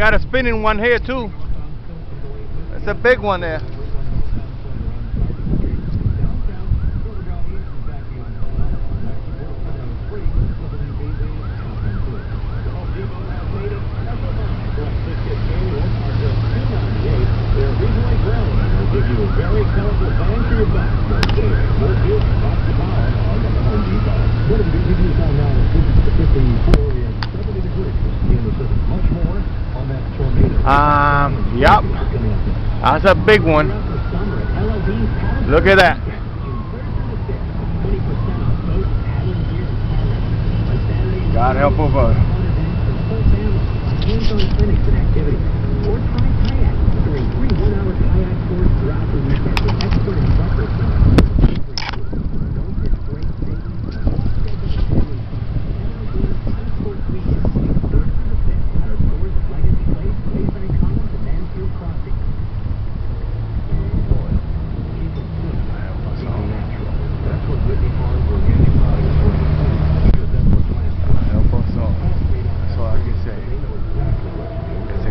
got a spinning one here too. It's a big one there. Yep. That's a big one. Look at that. God help us.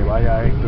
Vaya ahí.